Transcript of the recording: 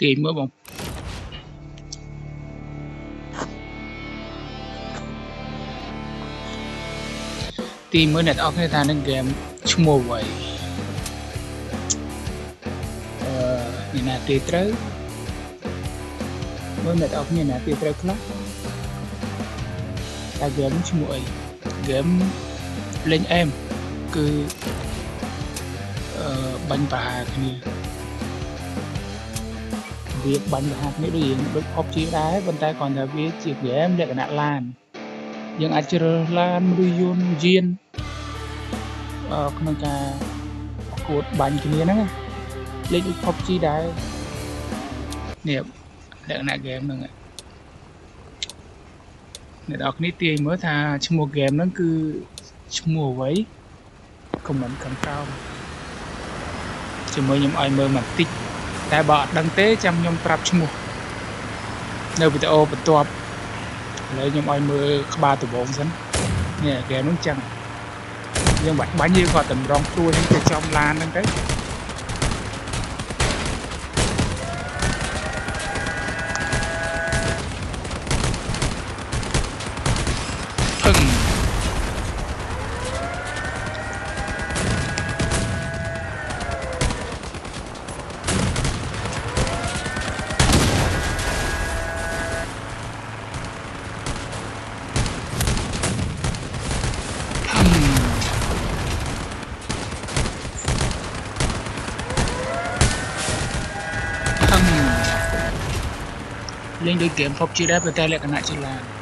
ទាញមើលបងទាញមើលអ្នកនរគ្នាថានឹងហ្គេមឈ្មោះអ្វីនេះណាទីត្រូវមើលអ្នកនរគ្នាណាទីត្រូវខ្លះតែហ្គេមឈ្មោះអីហ្គេមលេងអែមគឺបាញ់ប្រហារគ្នាវាបាញ់ប្រហារគ្នាដូច PUBG ដែរប៉ុន្តែគ្រាន់តែវាជាហ្គេមលក្ខណៈឡានយើងអាចជ្រើសឡានឬយន្តយានក្នុងការប្រកួតបាញ់គ្នាហ្នឹងលេងដូច PUBG ដែរនេះលក្ខណៈហ្គេមហ្នឹងអ្នកនរគ្នាទាញមើលថាឈ្មោះហ្គេមហ្នឹងគឺឈ្មោះអ្វីខមមិនខាងក្រោមជាមួយខ្ញុំឲ្យមើលបន្តិចតែបើអត់ដឹងទេចាំខ្ញុំប្រាប់ឈ្មោះនៅវីដេអូបន្ទាប់ឥឡូវខ្ញុំឲ្យមើលក្បាលដំបូងសិននេះហ្គេមហ្នឹងចឹងយើងបាច់បាញ់យើងគាត់តម្រង់ខ្លួនយើងទៅចំឡានហ្នឹងទៅភឹងលេងដូចហ្គេម PUBG ដែរប៉ុន្តែលក្ខណៈជាឡាន